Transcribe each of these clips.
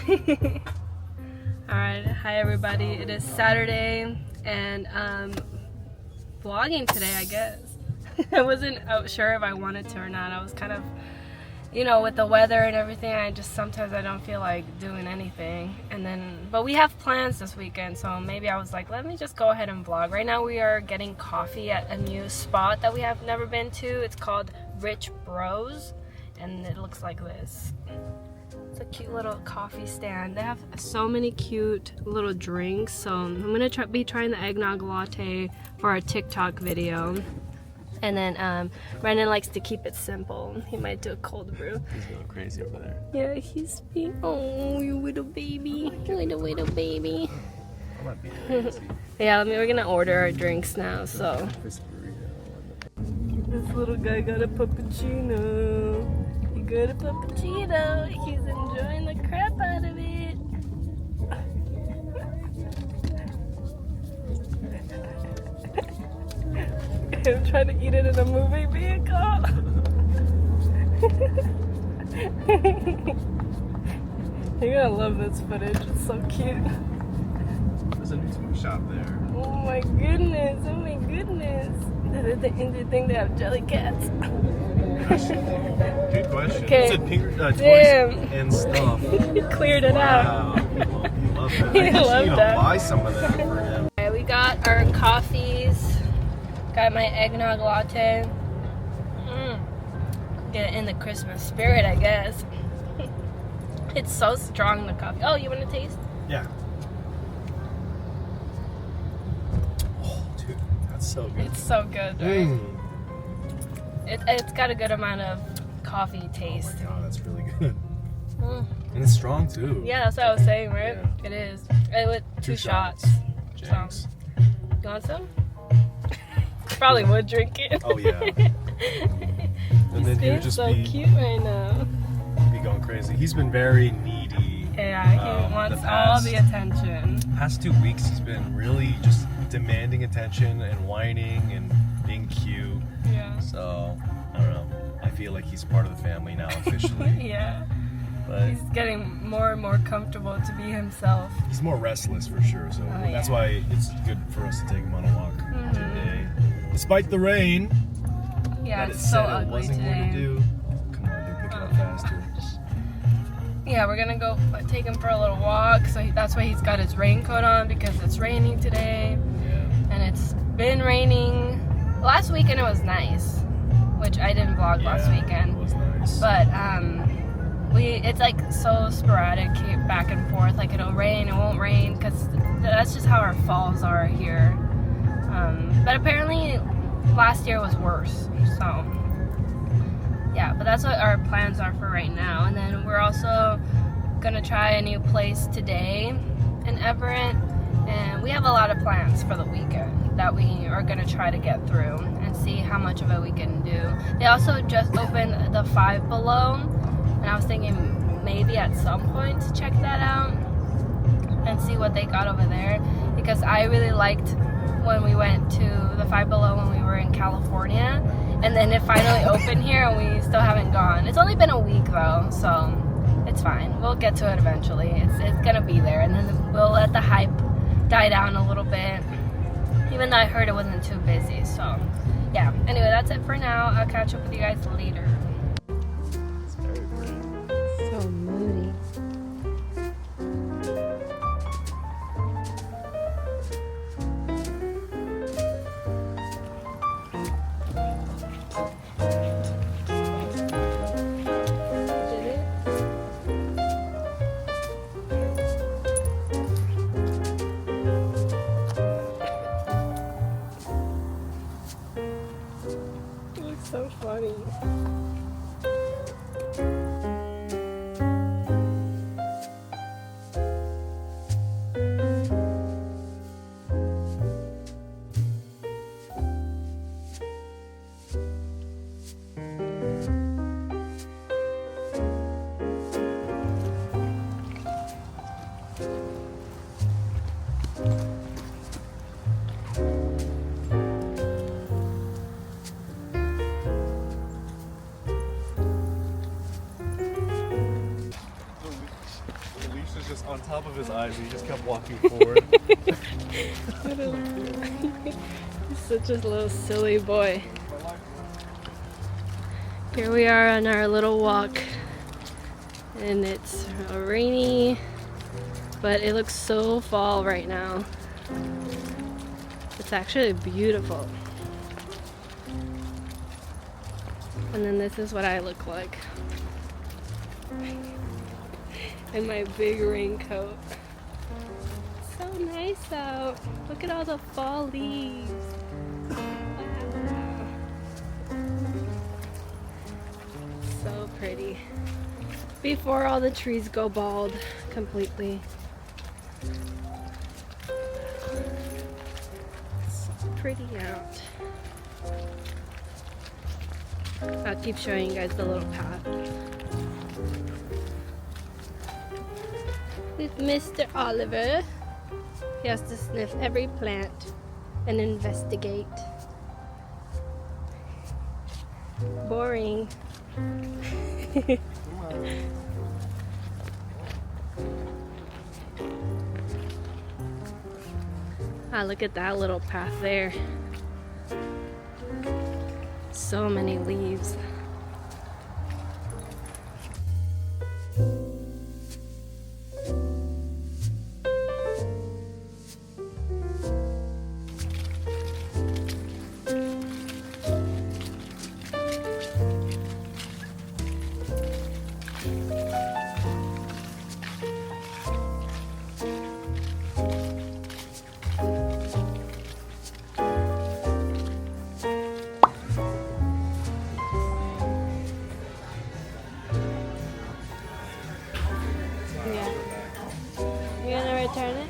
Alright, hi everybody. It is Saturday and vlogging today, I guess. I wasn't sure if I wanted to or not. I was kind of, you know, with the weather and everything, sometimes I don't feel like doing anything. But we have plans this weekend, so maybe I was like, let me just go ahead and vlog. Right now we are getting coffee at a new spot that we have never been to. It's called Rich Bros, and it looks like this. It's a cute little coffee stand. They have so many cute little drinks. So I'm gonna be trying the eggnog latte for our TikTok video. And then Brendan likes to keep it simple. He might do a cold brew. He's going crazy over there. Yeah, he's being, oh, you little baby. Little baby. I might be crazy. Yeah, we're gonna order our drinks now, so. This little guy got a puppuccino. He got a puppuccino. He's enjoying the crap out of it. I'm trying to eat it in a movie vehicle. You're gonna love this footage. It's so cute. There's a new shop there. Oh my goodness. Oh my goodness. Do they think they have jelly cats? Good question. Okay. It said pink toys Damn. and stuff. He cleared it out. Wow. You love that. He I guess loved you that. buy some of that for him. Alright, we got our coffees. Got my eggnog latte. Get in the Christmas spirit, I guess. It's so strong, the coffee. Oh, you want to taste? Yeah. Oh, dude, that's so good. It's so good, right? It's got a good amount of coffee taste. Oh my god, that's really good. Mm. And it's strong too. Yeah, that's what I was saying, right? Yeah. It is. With two shots. Jinx. So, you want some? Probably would drink it. Oh yeah. And then he'll just so be cute right now. going crazy. He's been very needy. Yeah, he wants all the attention. Past 2 weeks, he's been really just demanding attention and whining and being cute. Yeah. So I don't know. I feel like he's part of the family now officially. Yeah. But He's getting more and more comfortable to be himself. he's more restless for sure. So that's why it's good for us to take him on a walk today, despite the rain. Yeah, that it's it so said it ugly wasn't today. going to do. Come on, they're picking up faster. Yeah, we're gonna go take him for a little walk. So that's why he's got his raincoat on, because it's raining today. Yeah. And it's been raining. Last weekend it was nice, which I didn't vlog last weekend. It was nice. But it's like so sporadic, back and forth. Like it'll rain, it won't rain, because that's just how our falls are here. But apparently last year was worse. So yeah, but that's what our plans are for right now. And then we're also gonna try a new place today in Everett, and we have a lot of plans for the weekend that we are gonna try to get through and see how much of it we can do. They also just opened the Five Below, and I was thinking maybe at some point to check that out and see what they got over there, because I really liked when we went to the Five Below when we were in California, and then it finally opened here and we still haven't gone. It's only been a week though, so it's fine. We'll get to it eventually. It's gonna be there, and then we'll let the hype die down a little bit, even though I heard it wasn't too busy. So yeah, anyway, that's it for now. I'll catch up with you guys later. It's very pretty. So moody. So funny. leash was just on top of his eyes and he just kept walking forward. He's such a little silly boy. Here we are on our little walk. And it's rainy, but it looks so fall right now. It's actually beautiful. And then this is what I look like. In my big raincoat. It's so nice out. Look at all the fall leaves. Wow. So pretty. Before all the trees go bald completely. It's so pretty out. I'll keep showing you guys the little path. With Mr. Oliver. He has to sniff every plant and investigate. Boring. Ah, look at that little path there. So many leaves. Return it?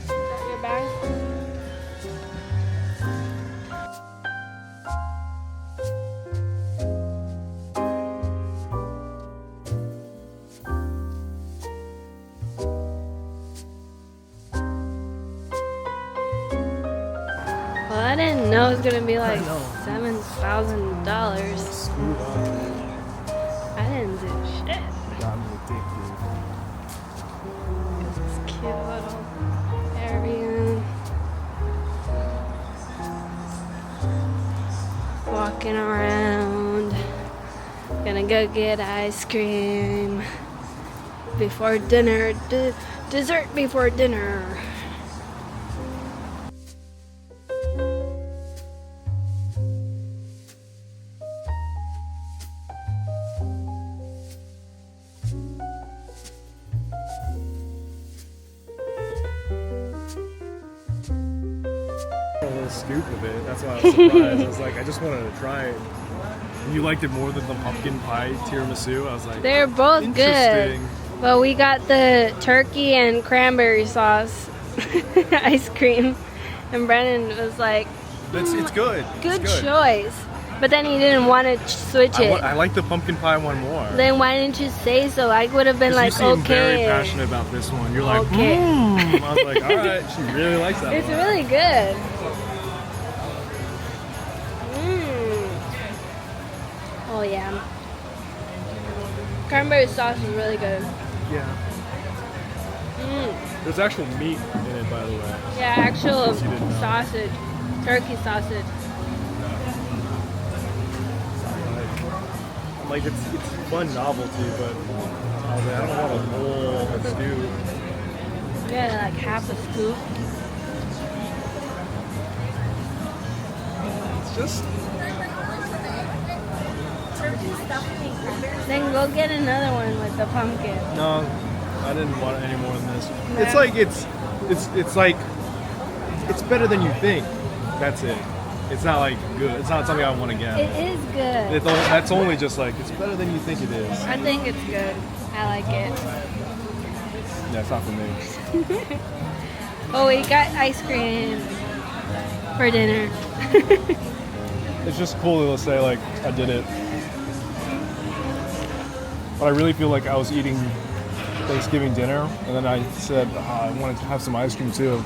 Is that your bag? Well, I didn't know it was gonna be like $7,000. Screwed up. I didn't do shit. Got me a dick, dude. This cute little area. Walking around. Gonna go get ice cream before dinner. Dessert before dinner. A little scoop of it. That's why I was surprised. I was like, I just wanted to try it. And you liked it more than the pumpkin pie tiramisu? I was like, They're both good. interesting. But we got the turkey and cranberry sauce ice cream. And Brennan was like, It's good. good It's good. choice. But then he didn't want to switch it. I like the pumpkin pie one more. Then why didn't you say so? I would have been 'Cause like, you seem very okay. passionate about this one. You're like, Okay. I was like, all right, she really likes that It's one. really good. Oh yeah. Cranberry sauce is really good. Yeah. There's actual meat in it, by the way. Yeah, actual You didn't know. sausage. Turkey sausage. Like it's fun novelty, but I was like, I don't want a whole stew. Yeah, like half a scoop. It's just Then go get another one with the pumpkin. no. I didn't want any more than this. No. It's like it's like it's better than you think. That's it. It's not like good. It's not something I want to get. It is good. That's only just like it's better than you think it is. I think it's good. I like it. Yeah, it's not for me. Oh, we got ice cream for dinner. It's just cool to say like I did it. But I really feel like I was eating Thanksgiving dinner, and then I said I wanted to have some ice cream too,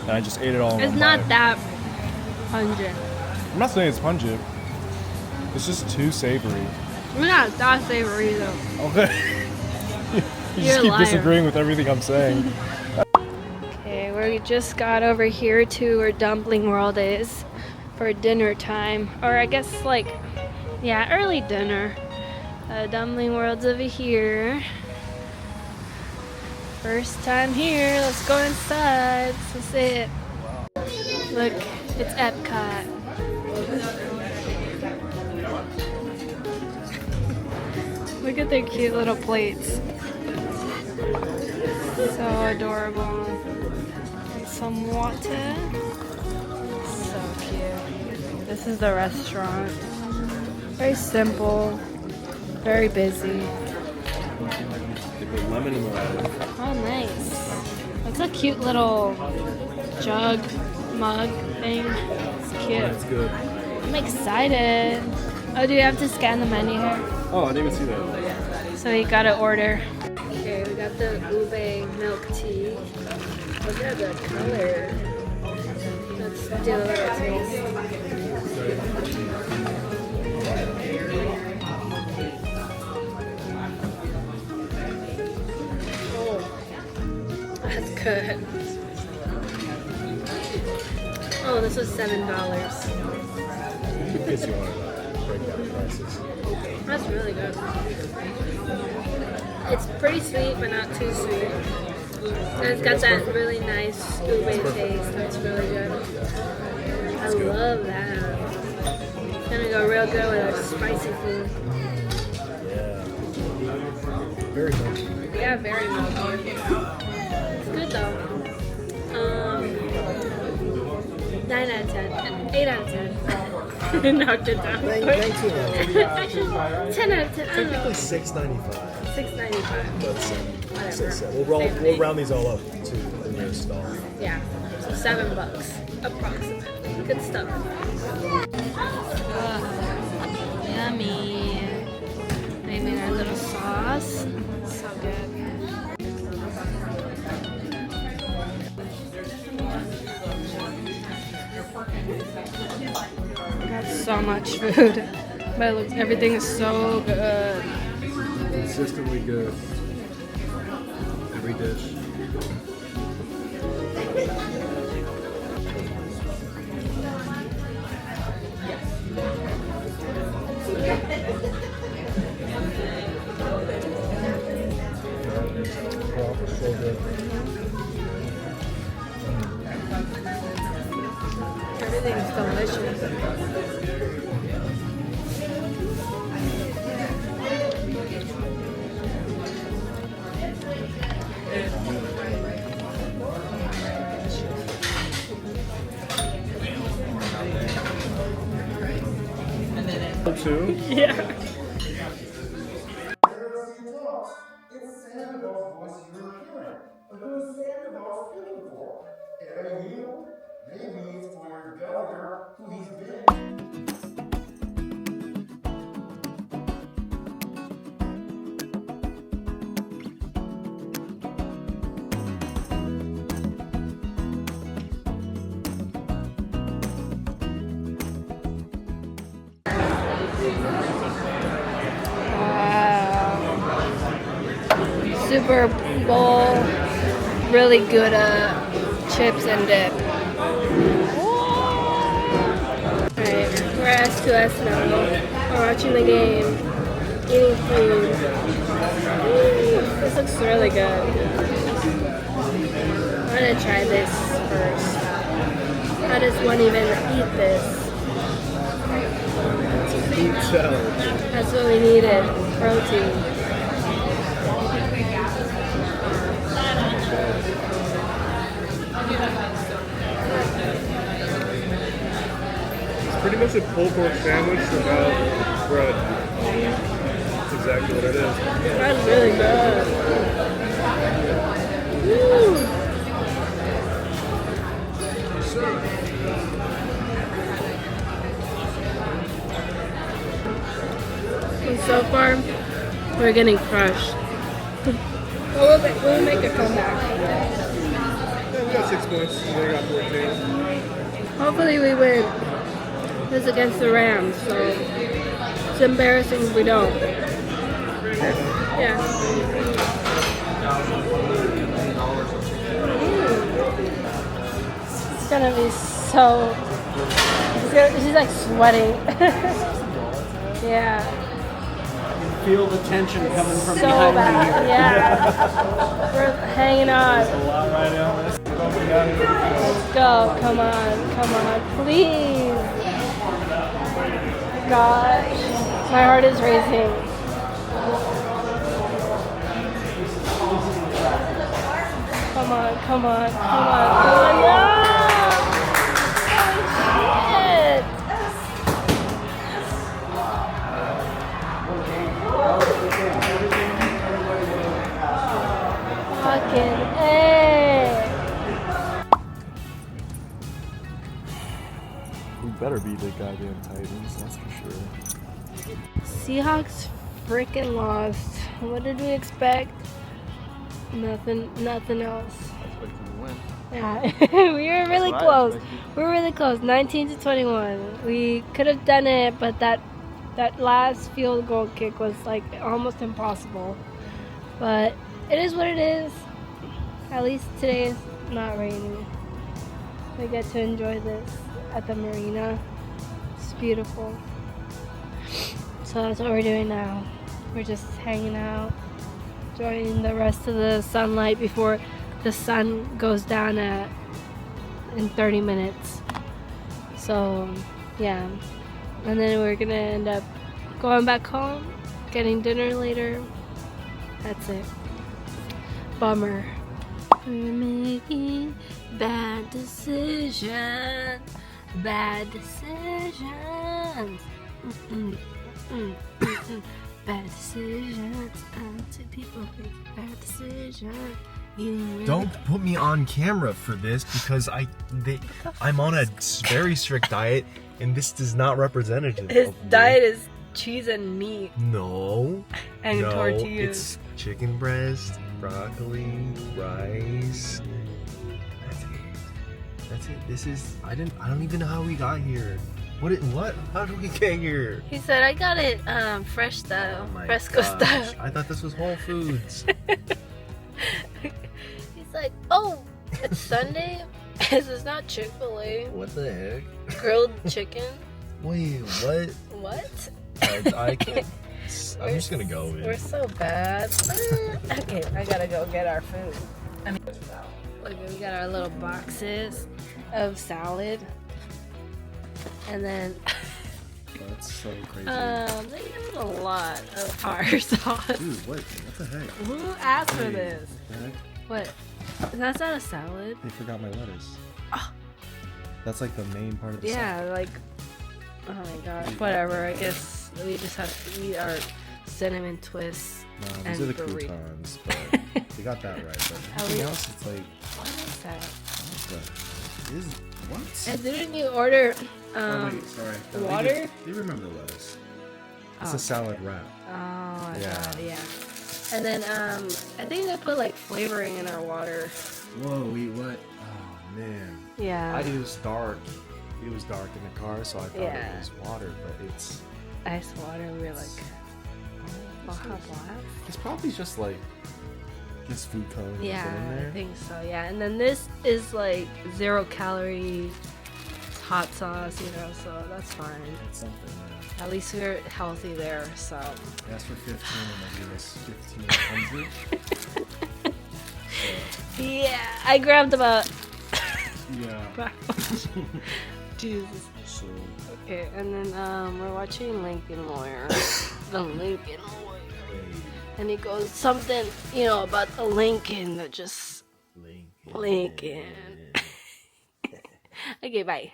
and I just ate it all. in It's one not bite. that pungent. I'm not saying it's pungent. It's just too savory. It's not that savory though. Okay. You You're just a keep liar. disagreeing with everything I'm saying. Okay, we just got over here to where Dumpling World is for dinner time. Or I guess like, yeah, early dinner. Dumpling World's over here. First time here. Let's go inside. Let's see it. Look, it's Epcot. Look at their cute little plates. So adorable. And some water. So cute. This is the restaurant. Very simple. Very busy. They put lemon in the water. Oh, nice. That's a cute little jug, mug thing. It's cute. That's good. I'm excited. Oh, do you have to scan the menu here? Oh, I didn't even see that. So you gotta order. Okay, we got the ube milk tea. Look at the color. Let's do a little taste. Oh, that's good. Oh, this was $7. In case you want to break down the prices. That's really good. It's pretty sweet, but not too sweet. And it's got that really nice ube taste. That's really good. I love that. It's gonna go real good with our spicy food. Yeah. Very much. Yeah, very much. It's good though. 9 out of 10. 8 out of 10. Knocked it down. 19. 10 out of 10. I don't know. Technically $6.95. $6.95. But Whatever. we'll round these all up to the nearest stall. Yeah, so $7 approximately. Good stuff. Yummy. They made our little sauce. So good. Got so much food, but it looks, everything is so good. Consistently good. Every dish. So good. Everything's delicious. Two. Yeah. Wow. Super Bowl, really good chips and dip. Alright, we're at 2S now. We're watching the game, eating food. This looks really good. I'm gonna try this first. How does one even eat this? Food salad. That's what we needed, protein. It's pretty much a pulled pork sandwich without bread. That's exactly what it is. That's really good. Woo. And so far, we're getting crushed. We'll make a comeback. Yeah, we got 6 points. And they got 14. Hopefully we win. This is against the Rams, so it's embarrassing if we don't. Yeah. gonna be so. She's like sweating. Yeah. Feel the tension coming from So behind bad. me here. Yeah. We're hanging on. A lot right now. Let's go. We got it. Let's go. Come on. Come on. Please. Gosh. My heart is racing. Come on. Come on. Come on. Come on. No! Oh, shit. Fucking A. We better beat the goddamn Titans, that's for sure. Seahawks freaking lost. What did we expect? Nothing else. I expected to win. Yeah, we were really That's what I close. expected. We were really close. 19-21. We could have done it, but that last field goal kick was like almost impossible. But it is what it is. At least today is not raining. We get to enjoy this at the marina. It's beautiful. So that's what we're doing now. We're just hanging out, enjoying the rest of the sunlight before the sun goes down in 30 minutes. So yeah, and then we're gonna end up going back home, getting dinner later. That's it. Bummer. We're making bad decisions. Bad decisions. Bad decisions. Two people make bad decisions. Don't put me on camera for this because I'm on a very strict diet and this is not representative His of me. diet is cheese and meat No. and no, tortillas. It's chicken breast, broccoli, rice. That's it. This is I don't even know how we got here. What? How did we get here? He said, I got it fresh style, Oh my fresco gosh. style. I thought this was Whole Foods. He's like, oh, it's Sunday? This is not Chick-fil-A. What the heck? Grilled chicken? Wait, what? What? I can't. I'm just gonna go in. We're so bad. Okay, I gotta go get our food. Look, we got our little boxes of salad. And then That's so crazy. they use a lot of our sauce. Dude, what the heck? Who asked for this? The heck? What? That's not a salad. They forgot my lettuce. Oh. That's like the main part of the salad. Yeah, like, oh my gosh, whatever. I guess we just have to eat our cinnamon twists. No, these and are the burrito. croutons, but they got that right. But everything else, it's like, What is that? what? And didn't you order Oh, wait, sorry. No, water? They remember the lettuce. It's Oh. a salad wrap. Oh my Yeah. god, yeah. And then I think they put like flavoring in our water. Whoa, wait, what? Oh, man. Yeah. It was dark. It was dark in the car, so I thought Yeah. it was water, but it's... Ice water. We were like, Oh, Baja Blast. it's probably just like this food coloring they put in Yeah, there. I think so. Yeah, and then this is like 0 calorie hot sauce, you know, so that's fine. It's something, yeah. At least we're healthy there, so. That's for 15 and I give us 1,500. Yeah, I grabbed about. Yeah. Jesus. So, Okay, and then we're watching Lincoln Lawyer. The Lincoln Lawyer. And he goes something, you know, about the Lincoln that just. Lincoln. Okay, bye.